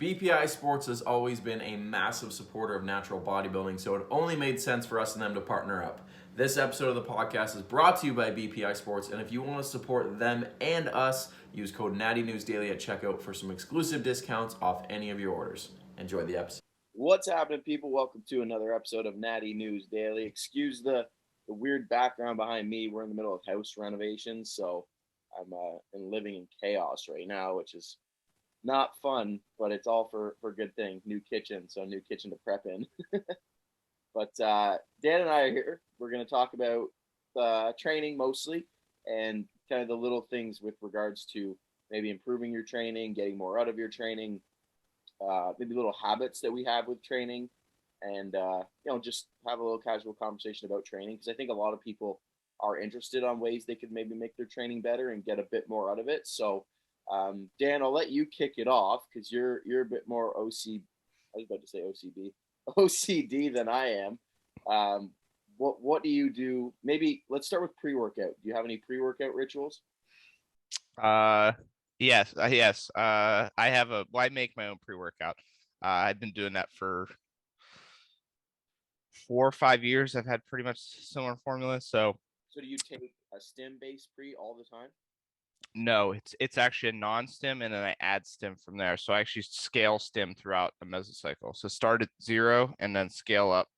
BPI Sports has always been a massive supporter of natural bodybuilding, so it only made sense for us and them to partner up. This episode of the podcast is brought to you by BPI Sports, and if you want to support them and us, use code Natty News Daily at checkout for some exclusive discounts off any of your orders. Enjoy the episode. What's happening, people? Welcome to another episode of Natty News Daily. Excuse the weird background behind me. We're in the middle of house renovations, so I'm living in chaos right now, which is not fun, but it's all for good thing. New kitchen, so new kitchen to prep in. But Dan and I are here. We're going to talk about training mostly and kind of the little things with regards to maybe improving your training, getting more out of your training, maybe little habits that we have with training, and just have a little casual conversation about training, because I think a lot of people are interested on ways they could maybe make their training better and get a bit more out of it. So Dan, I'll let you kick it off because you're a bit more OCD than I am. What do you do? Maybe let's start with pre-workout. Do you have any pre-workout rituals? Yes. I make my own pre-workout. I've been doing that for 4 or 5 years. I've had pretty much similar formula. So do you take a stim-based pre all the time? No, it's actually a non-stim, and then I add stim from there. So I actually scale stim throughout the mesocycle. So start at 0 and then scale up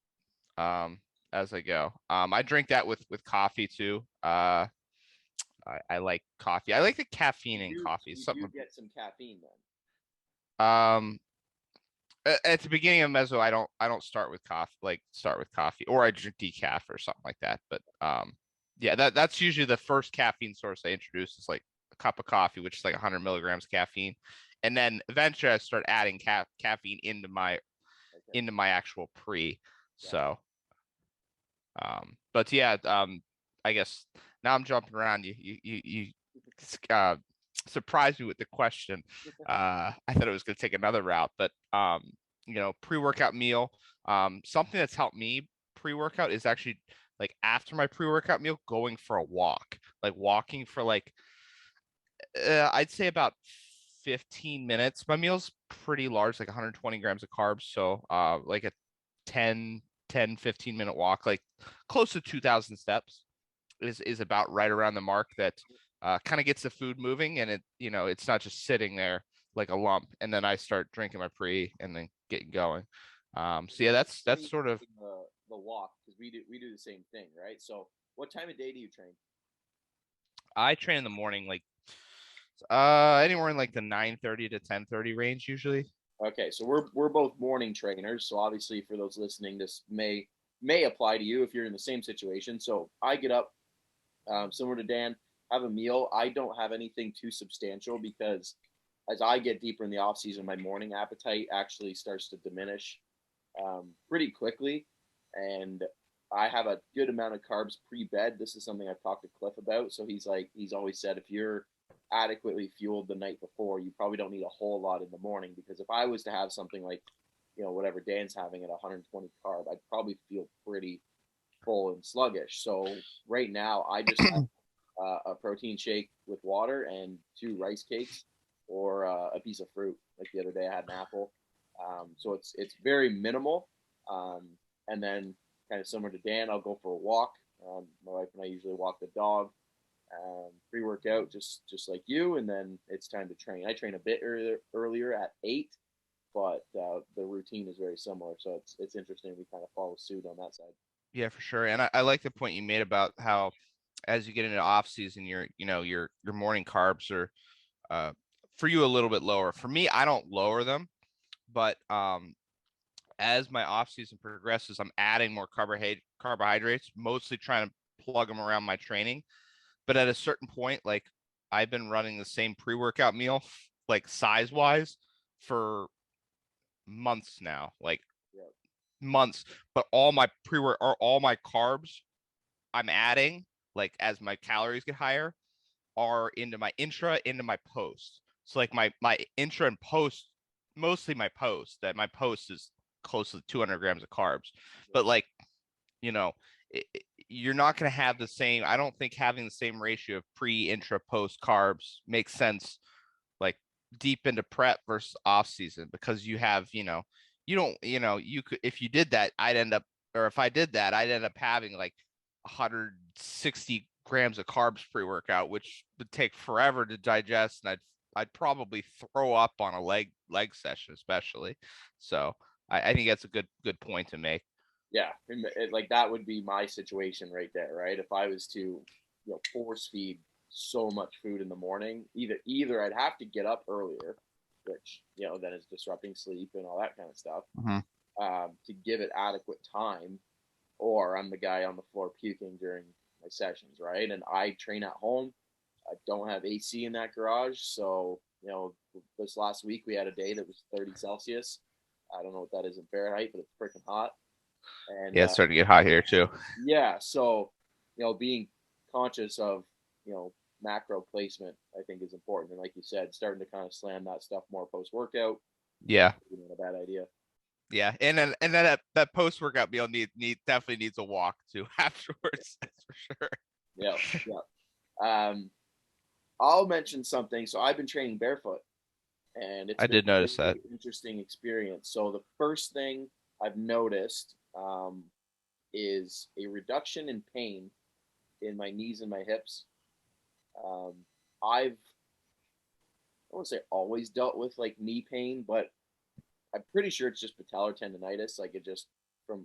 as I go. I drink that with coffee too. I like coffee. I like the caffeine in coffee. You get some caffeine then. At the beginning of meso, I don't start with coffee, or I drink decaf or something like that. But yeah, that's usually the first caffeine source I introduce, is like a cup of coffee, which is like 100 milligrams caffeine, and then eventually I start adding caffeine into my actual pre. Yeah. So, but yeah, I guess now I'm jumping around. You surprised me with the question. I thought it was going to take another route, but pre-workout meal. Something that's helped me pre-workout is actually, like, after my pre-workout meal, going for a walk, like walking for I'd say about 15 minutes. My meal's pretty large, like 120 grams of carbs. So like a 15 minute walk, like close to 2,000 steps is about right around the mark that kind of gets the food moving, and it's not just sitting there like a lump. And then I start drinking my pre and then getting going. So yeah, that's sort of the walk, because we do the same thing, right? So what time of day do you train? I train in the morning, like anywhere in like the 9:30 to 10:30 range usually. Okay, so we're both morning trainers. So obviously, for those listening, this may apply to you if you're in the same situation. So I get up, similar to Dan, have a meal. I don't have anything too substantial, because as I get deeper in the off season, my morning appetite actually starts to diminish pretty quickly, and I have a good amount of carbs pre-bed. This is something I've talked to Cliff about. So he's always said, if you're adequately fueled the night before, you probably don't need a whole lot in the morning, because if I was to have something like, whatever Dan's having at 120 carb, I'd probably feel pretty full and sluggish. So right now I just have a protein shake with water and 2 rice cakes, or a piece of fruit. Like the other day I had an apple. So it's very minimal. And then, kind of similar to Dan, I'll go for a walk. My wife and I usually walk the dog, pre-workout, just like you, and then it's time to train. I train a bit earlier at 8, but the routine is very similar. So it's interesting. We kind of follow suit on that side. Yeah, for sure. And I like the point you made about how, as you get into off season, your morning carbs are for you a little bit lower. For me, I don't lower them, but as my off season progresses, I'm adding more carbohydrates, mostly trying to plug them around my training. But at a certain point, like, I've been running the same pre-workout meal, like size wise, for months now, months. But all my carbs I'm adding, like, as my calories get higher, are into my intra, into my post. So like my intra and post, mostly my post, that my post is close to 200 grams of carbs. But like, you're not going to have the same, I don't think having the same ratio of pre, intra, post carbs makes sense, like deep into prep versus off season, because you have, you don't, you could, if you did that, if I did that, I'd end up having like 160 grams of carbs pre-workout, which would take forever to digest, and I'd probably throw up on a leg session, especially. So I think that's a good point to make. Yeah, and like that would be my situation right there, right? If I was to, force feed so much food in the morning, either I'd have to get up earlier, which then is disrupting sleep and all that kind of stuff, Mm-hmm. to give it adequate time, or I'm the guy on the floor puking during my sessions, right? And I train at home. I don't have AC in that garage, so this last week we had a day that was 30 Celsius. I don't know what that is in Fahrenheit, but it's freaking hot. And Yeah, it's starting to get hot here too. yeah, so being conscious of macro placement, I think, is important. And like you said, starting to kind of slam that stuff more post workout. Yeah. Not a bad idea. Yeah, and then that post workout meal definitely needs a walk too afterwards. That's for sure. Yeah. I'll mention something. So I've been training barefoot, and it's I been did notice a that. really interesting experience. So the first thing I've noticed is a reduction in pain in my knees and my hips. I won't say always dealt with like knee pain, but I'm pretty sure it's just patellar tendonitis. Like it just from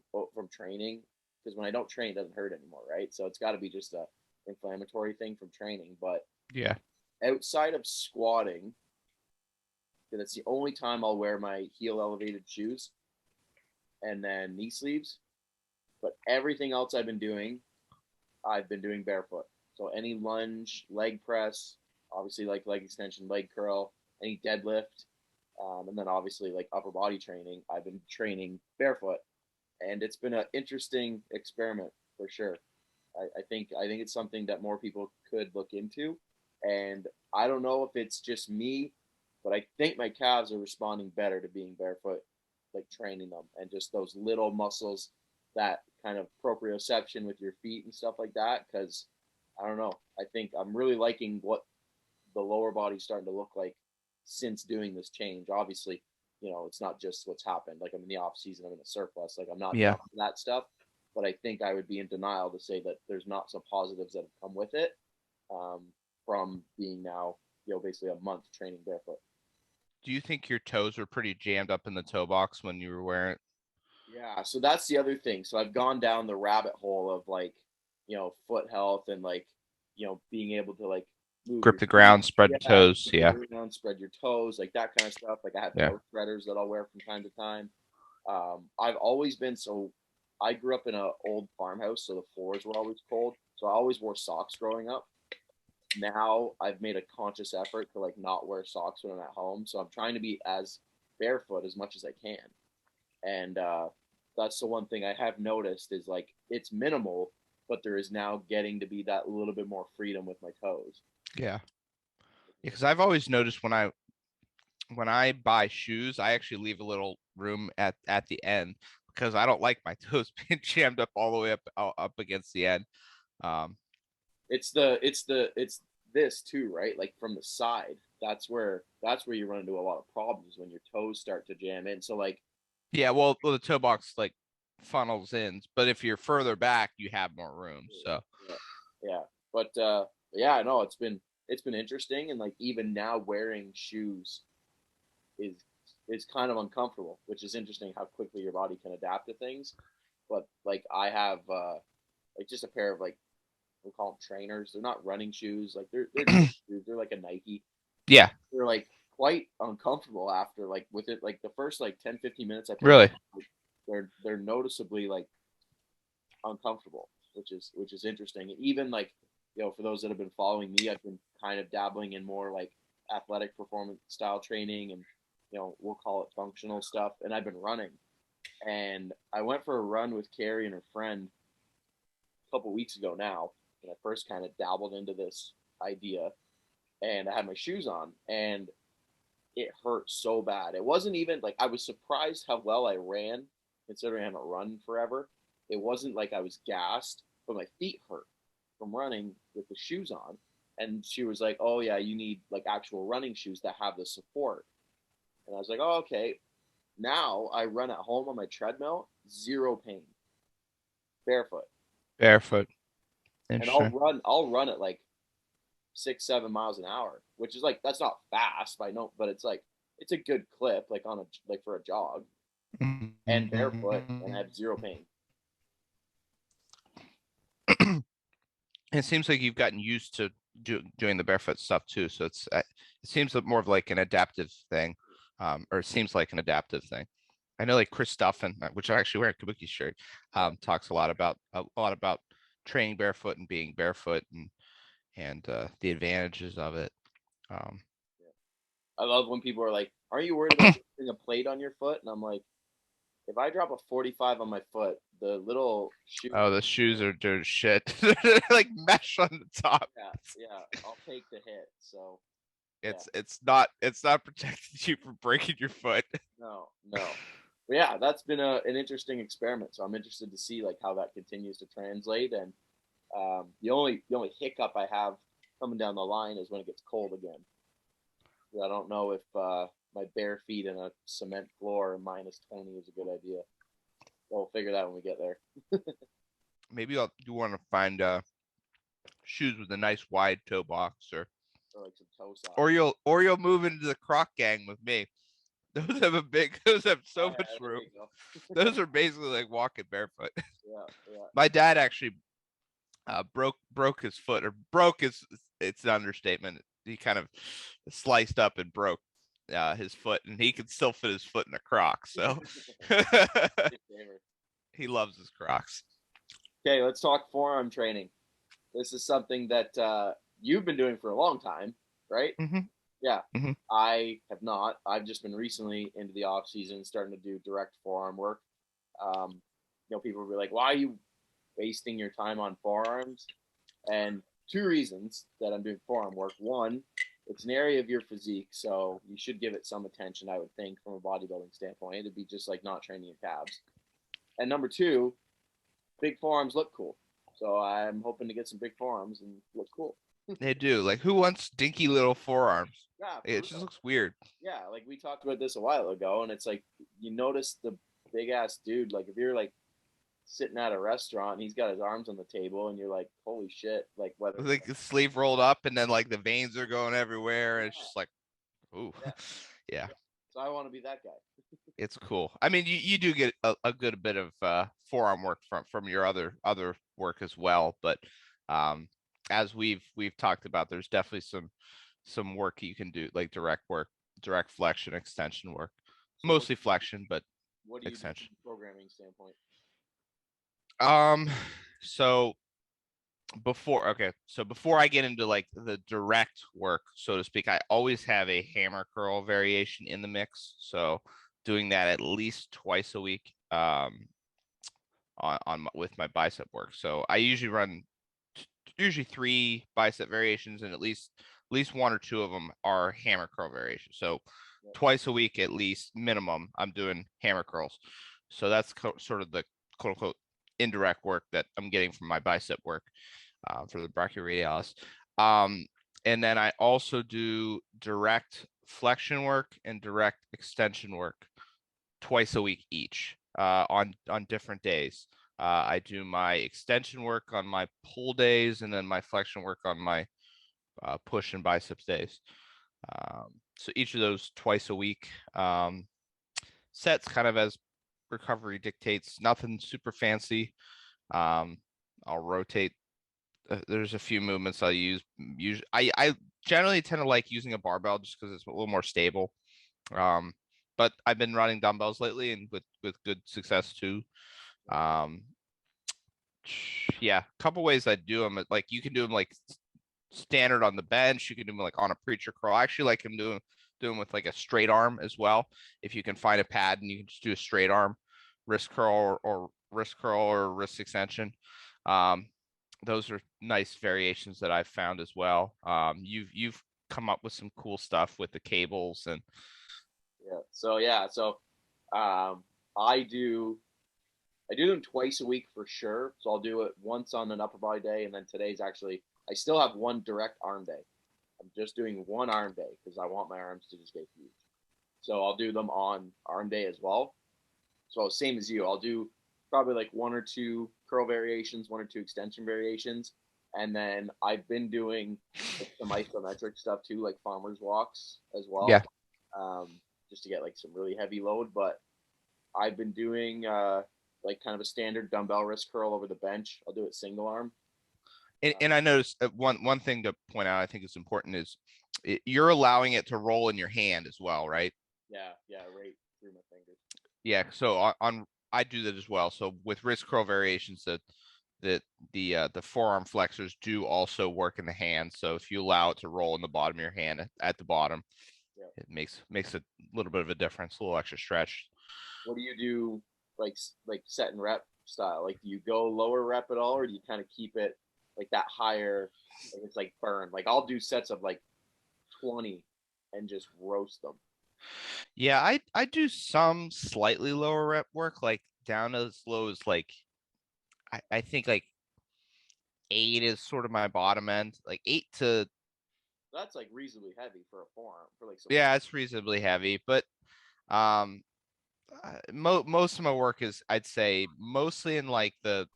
training, because when I don't train, it doesn't hurt anymore, right? So it's got to be just a inflammatory thing from training. But Yeah. outside of squatting, that's the only time I'll wear my heel elevated shoes and then knee sleeves. But everything else I've been doing barefoot. So any lunge, leg press, obviously like leg extension, leg curl, any deadlift, and then obviously like upper body training, I've been training barefoot, and it's been an interesting experiment for sure. I think it's something that more people could look into, and I don't know if it's just me, but I think my calves are responding better to being barefoot, like training them, and just those little muscles, that kind of proprioception with your feet and stuff like that. Because I don't know, I think I'm really liking what the lower body's starting to look like since doing this change. Obviously, it's not just what's happened. Like I'm in the off season, I'm in a surplus. Like I'm not Yeah. down for that stuff. But I think I would be in denial to say that there's not some positives that have come with it, from being now, basically a month training barefoot. Do you think your toes were pretty jammed up in the toe box when you were wearing it? Yeah, so that's the other thing. So I've gone down the rabbit hole of like, foot health and like, being able to like move Grip your the feet. ground, spread Yeah, the toes. Yeah. spread your toes, like that kind of stuff. Like I have Yeah. toe spreaders that I'll wear from time to time. I've always been I grew up in an old farmhouse, so the floors were always cold. So I always wore socks growing up. Now I've made a conscious effort to like not wear socks when I'm at home. So I'm trying to be as barefoot as much as I can. And that's the one thing I have noticed is like it's minimal, but there is now getting to be that little bit more freedom with my toes. Yeah. Because I've always noticed when I buy shoes, I actually leave a little room at the end, because I don't like my toes being jammed up all the way up against the end. Um, It's this too, right? Like from the side, that's where you run into a lot of problems when your toes start to jam in. So like, yeah, well, the toe box like funnels in, but if you're further back, you have more room. So yeah, yeah. But yeah, no, it's been interesting, and like even now wearing shoes is kind of uncomfortable, which is interesting how quickly your body can adapt to things. But like I have like just a pair of like, we call them trainers. They're not running shoes. Like they're shoes. They're like a Nike. yeah, They're like quite uncomfortable after like with it. Like the first like 10-15 minutes I put them really. on, like, they're noticeably like uncomfortable, which is interesting. And even like, for those that have been following me, I've been kind of dabbling in more like athletic performance style training, and we'll call it functional stuff. And I've been running, and I went for a run with Carrie and her friend a couple weeks ago now, when I first kind of dabbled into this idea, and I had my shoes on, and it hurt so bad. It wasn't even like, I was surprised how well I ran, considering I haven't run forever. It wasn't like I was gassed, but my feet hurt from running with the shoes on. And she was like, oh yeah, you need like actual running shoes that have the support. And I was like, oh, okay. Now I run at home on my treadmill, zero pain, barefoot. Barefoot. And Interesting. I'll run at like 6-7 miles an hour, which is like, that's not fast by no, but it's like, it's a good clip, like on a, like for a jog, and barefoot, and I have zero pain. It seems like you've gotten used to doing the barefoot stuff too. So it seems more of like an adaptive thing, or it seems like an adaptive thing. I know like Chris Duffin, which I actually wear a Kabuki shirt, talks a lot about training barefoot and being barefoot and the advantages of it. Um, I love when people are like, aren't you worried about putting a plate on your foot? And I'm like, if I drop a 45 on my foot, the little shoe. oh, the shoes are dirt shit. They're like mesh on the top. Yeah, I'll take the hit. So It's not protecting you from breaking your foot. no. But yeah, that's been an interesting experiment. So I'm interested to see like how that continues to translate. And the only hiccup I have coming down the line is when it gets cold again. I don't know if my bare feet in a cement floor -20 is a good idea. We'll figure that when we get there. Maybe you want to find shoes with a nice wide toe box, or like some toe socks. or you'll move into the Croc gang with me. Those have so much room. Those are basically like walking barefoot. Yeah. My dad actually broke his foot, or it's an understatement. He kind of sliced up and broke his foot, and he could still fit his foot in a Croc. So he loves his Crocs. Okay, let's talk forearm training. This is something that you've been doing for a long time, right? Mm-hmm. Yeah. Mm-hmm. I have not. I've just been recently into the off season starting to do direct forearm work. People will be like, why are you wasting your time on forearms? And two reasons that I'm doing forearm work. One, it's an area of your physique, so you should give it some attention, I would think, from a bodybuilding standpoint. It'd be just like not training your calves. And number two, big forearms look cool. So I'm hoping to get some big forearms and look cool. They do. Like, who wants dinky little forearms? Yeah, it just looks weird. Yeah, like we talked about this a while ago, and it's like you notice the big ass dude. Like if you're like sitting at a restaurant, and he's got his arms on the table, and you're like, holy shit! Like whether like the sleeve rolled up, and then like the veins are going everywhere. And it's just like, ooh, yeah. So I want to be that guy. It's cool. I mean, you do get a good bit of forearm work from your other work as well, but as we've talked about, there's definitely some work you can do, like direct flexion, extension work, so mostly flexion, but what do you extension. do from a programming standpoint? So before I get into like the direct work, so to speak, I always have a hammer curl variation in the mix. So doing that at least twice a week with my bicep work. So I usually run 3 bicep variations, and at least one or two of them are hammer curl variations. So twice a week at least minimum, I'm doing hammer curls. So that's sort of the quote unquote indirect work that I'm getting from my bicep work for the brachioradialis. And then I also do direct flexion work and direct extension work twice a week each on different days. I do my extension work on my pull days, and then my flexion work on my push and biceps days. So each of those twice a week. Sets kind of as recovery dictates, nothing super fancy. I'll rotate. There's a few movements I'll use. Usually, I generally tend to like using a barbell just because it's a little more stable. But I've been running dumbbells lately, and with good success too. Yeah, a couple ways I do them. Like you can do them like standard on the bench. You can do them like on a preacher curl. I actually like them doing with like a straight arm as well. If you can find a pad and you can just do a straight arm wrist curl or wrist curl or wrist extension. Those are nice variations that I've found as well. You've come up with some cool stuff with the cables and So I do them twice a week for sure. So I'll do it once on an upper body day, and then today's actually I still have one direct arm day. I'm just doing one arm day because I want my arms to just get huge. So I'll do them on arm day as well. So same as you, I'll do probably like 1 or 2 curl variations, 1 or 2 extension variations. And then I've been doing some isometric stuff too, like farmer's walks as well. Yeah. Just to get like some really heavy load. But I've been doing like kind of a standard dumbbell wrist curl over the bench. I'll do it single arm. And I noticed one thing to point out I think is important is you're allowing it to roll in your hand as well, right? Yeah, right through my fingers. Yeah, so on I do that as well. So with wrist curl variations, the forearm flexors do also work in the hand. So if you allow it to roll in the bottom of your hand at the bottom, it makes a little bit of a difference, a little extra stretch. What do you do, like set and rep style? Like, do you go lower rep at all, or do you kind of keep it like that higher? Like it's like burn. Like I'll do sets of like 20 and just roast them. Yeah, I do some slightly lower rep work, like down as low as like I think like 8 is sort of my bottom end, like 8 to. That's like reasonably heavy for a forearm for like some. Yeah, it's reasonably heavy, but um most of my work is, I'd say, mostly in like the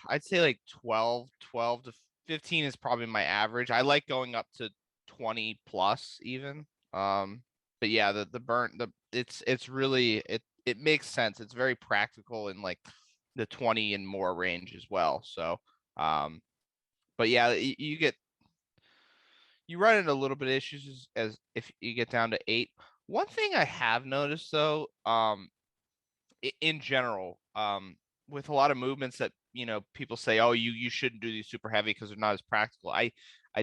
I'd say like 12 to 15 is probably my average. I like going up to 20 plus even. But yeah, the burn, it's really, it makes sense. It's very practical in like the 20 and more range as well. So but yeah, you run into a little bit of issues as if you get down to 8. One thing I have noticed though, in general, with a lot of movements that, people say, oh, you shouldn't do these super heavy because they're not as practical. I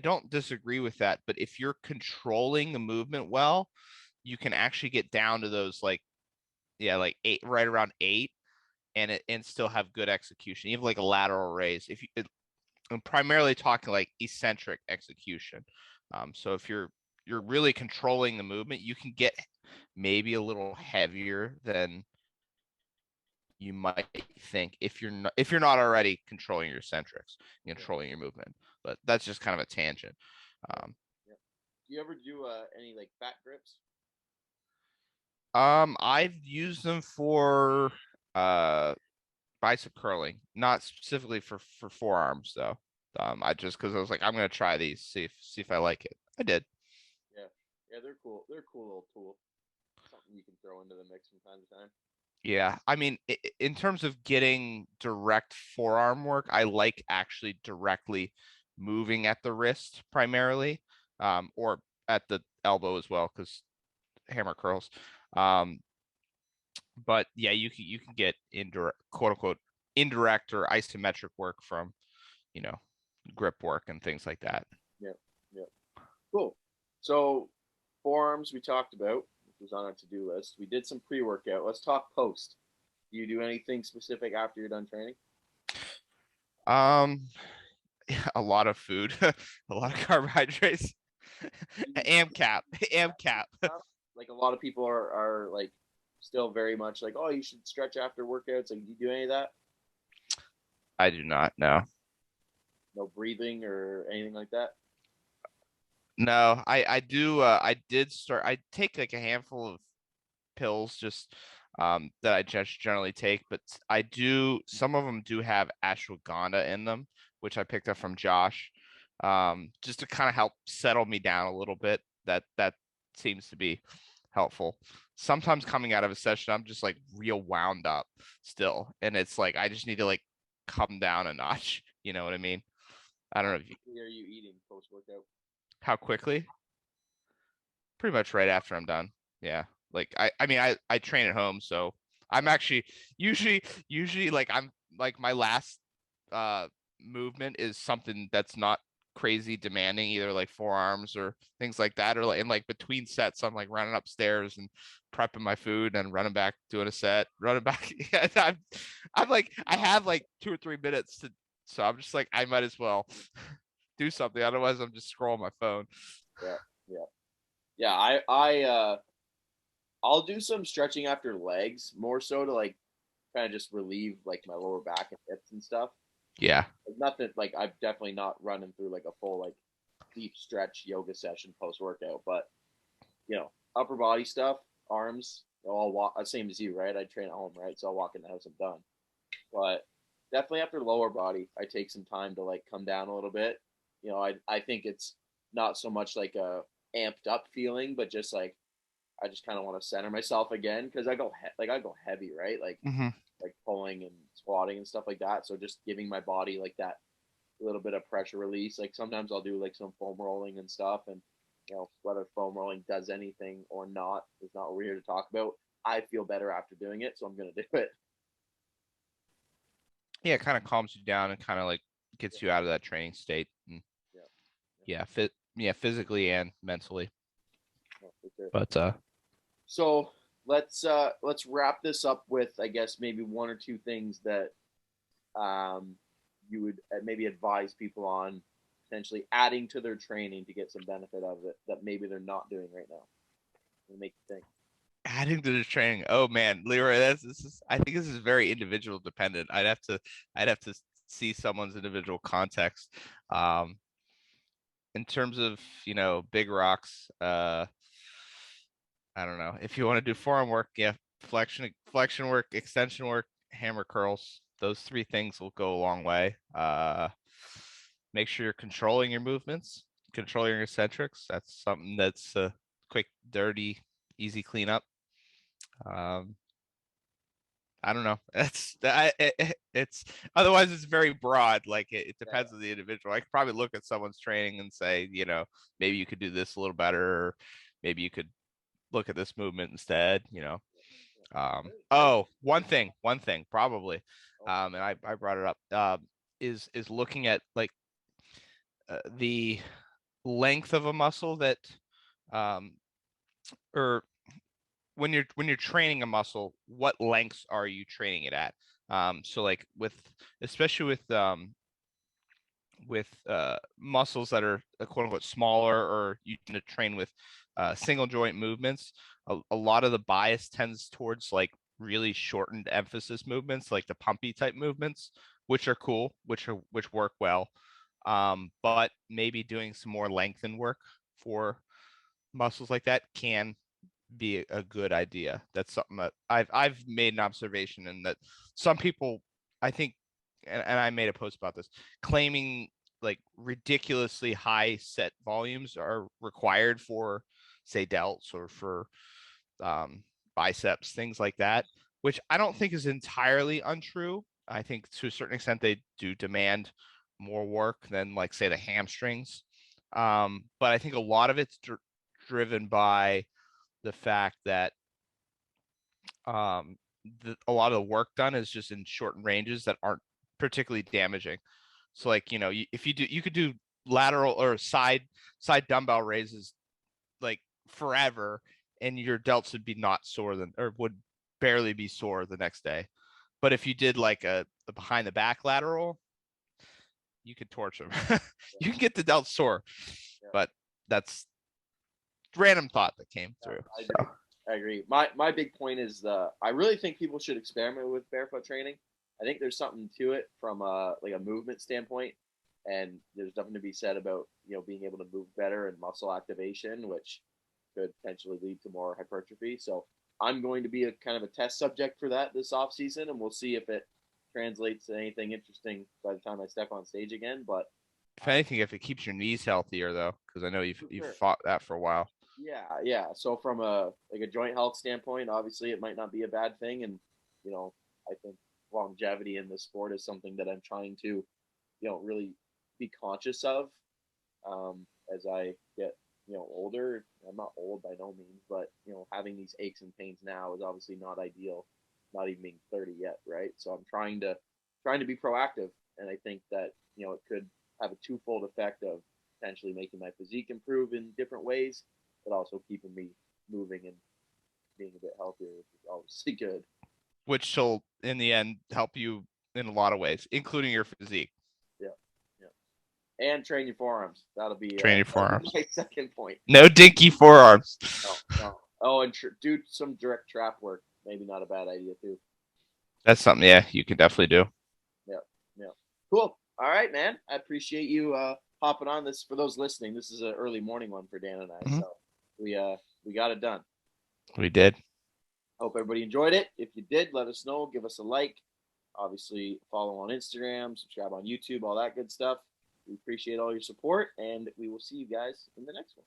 don't disagree with that, but if you're controlling the movement well, you can actually get down to those like 8, right around 8, and still have good execution, even like a lateral raise. I'm primarily talking like eccentric execution. So if you're really controlling the movement, you can get maybe a little heavier than you might think if you're not already controlling your eccentrics, controlling your movement. But that's just kind of a tangent. Do you ever do any like fat grips? I've used them for bicep curling, not specifically for forearms though. I just, because I was like, I'm gonna try these, see if I like it. I did. Yeah, they're cool. They're a cool little tool. Something you can throw into the mix from time to time. Yeah, I mean, in terms of getting direct forearm work, I like actually directly moving at the wrist primarily, or at the elbow as well, because hammer curls. But yeah, you can get indirect, quote unquote, indirect or isometric work from, grip work and things like that. Yeah. Cool. So forearms we talked about, which was on our to-do list. We did some pre-workout. Let's talk post. Do you do anything specific after you're done training? Um, a lot of food, a lot of carbohydrates. AMCAP. Like a lot of people are like still very much like, oh, you should stretch after workouts. Like, do you do any of that? I do not know. No breathing or anything like that? No, I do. I take like a handful of pills just that I just generally take, but some of them do have ashwagandha in them, which I picked up from Josh, just to kind of help settle me down a little bit. That seems to be helpful. Sometimes coming out of a session, I'm just like real wound up still, and it's like I just need to like come down a notch. You know what I mean? I don't know if What are you eating post workout? how quickly. Pretty much right after I'm done. Yeah. Like I mean I train at home, so I'm actually usually like I'm like my last movement is something that's not crazy demanding, either like forearms or things like that, or like in like between sets I'm like running upstairs and prepping my food and running back, doing a set, running back. Yeah, I'm like I have like 2 or 3 minutes to, so I'm just like I might as well do something, otherwise I'm just scrolling my phone. Yeah. I'll do some stretching after legs, more so to like kind of just relieve like my lower back and hips and stuff. Yeah. Like, nothing like I'm definitely not running through like a full like deep stretch yoga session post workout, but upper body stuff, arms, I'll walk same as you, right? I train at home, right? So I'll walk in the house, I'm done. But definitely after lower body, I take some time to like come down a little bit. I think it's not so much like a amped up feeling, but just like I just kind of want to center myself again because I go heavy, right? Hmm. Like pulling and squatting and stuff like that. So just giving my body like that little bit of pressure release. Like sometimes I'll do like some foam rolling and stuff, and whether foam rolling does anything or not is not what we're here to talk about. I feel better after doing it, so I'm gonna do it. Yeah, it kind of calms you down and kind of like gets you out of that training state. And Yeah, physically and mentally. for sure. But So let's wrap this up with I guess maybe one or two things that um, you would maybe advise people on potentially adding to their training to get some benefit out of it that maybe they're not doing right now. It'll make you think. adding to the training, oh man, Leroy, I think this is very individual dependent. I'd have to see someone's individual context. Um, in terms of big rocks, I don't know. If you want to do forearm work, yeah, flexion work, extension work, hammer curls. Those three things will go a long way. Make sure you're controlling your movements, controlling your eccentrics. That's something that's a quick, dirty, easy cleanup. Um, I don't know. It's otherwise it's very broad. Like it depends on the individual. I could probably look at someone's training and say, maybe you could do this a little better, or maybe you could look at this movement instead. One thing probably, and I brought it up, is looking at like the length of a muscle that, um, or when you're training a muscle, what lengths are you training it at? So like especially with muscles that are quote unquote smaller, or you tend to train with single joint movements, a lot of the bias tends towards like really shortened emphasis movements, like the pumpy type movements, which are cool, which work well. But maybe doing some more lengthened work for muscles like that can be a good idea. That's something that I've made an observation, and that some people, I think, and I made a post about this, claiming like ridiculously high set volumes are required for, say, delts or for biceps, things like that, which I don't think is entirely untrue. I think to a certain extent they do demand more work than, like, say, the hamstrings. But I think a lot of it's driven by the fact that um, a lot of the work done is just in shortened ranges that aren't particularly damaging. So, like, if you could do lateral or side dumbbell raises like forever, and your delts would be not sore or would barely be sore the next day. But if you did like a behind the back lateral, you could torch them. You can get the delts sore, Yeah. but that's random thought that came through. I agree. My big point is I really think people should experiment with barefoot training. I think there's something to it from like a movement standpoint, and there's nothing to be said about being able to move better and muscle activation, which could potentially lead to more hypertrophy. So I'm going to be a kind of a test subject for that this off season, and we'll see if it translates to anything interesting by the time I step on stage again. But if anything, if it keeps your knees healthier, though, because I know you've sure. fought that for a while. Yeah. So from a joint health standpoint, obviously it might not be a bad thing, and I think longevity in the sport is something that I'm trying to really be conscious of as I get older. I'm not old by no means, but having these aches and pains now is obviously not ideal. Not even being 30 yet, right? So I'm trying to be proactive, and I think that it could have a twofold effect of potentially making my physique improve in different ways, but also keeping me moving and being a bit healthier, which is obviously good. Which will, in the end, help you in a lot of ways, including your physique. Yeah, yeah. And train your forearms. That'll be Train your forearms. my second point. No dinky forearms. No. Oh, and do some direct trap work. Maybe not a bad idea too. That's something, yeah, you can definitely do. Yeah, yeah. Cool. All right, man. I appreciate you hopping on this. For those listening, this is an early morning one for Dan and I. Mhm. So we got it done. We did. Hope everybody enjoyed it. If you did, let us know. Give us a like. Obviously, follow on Instagram, subscribe on YouTube, all that good stuff. We appreciate all your support, and we will see you guys in the next one.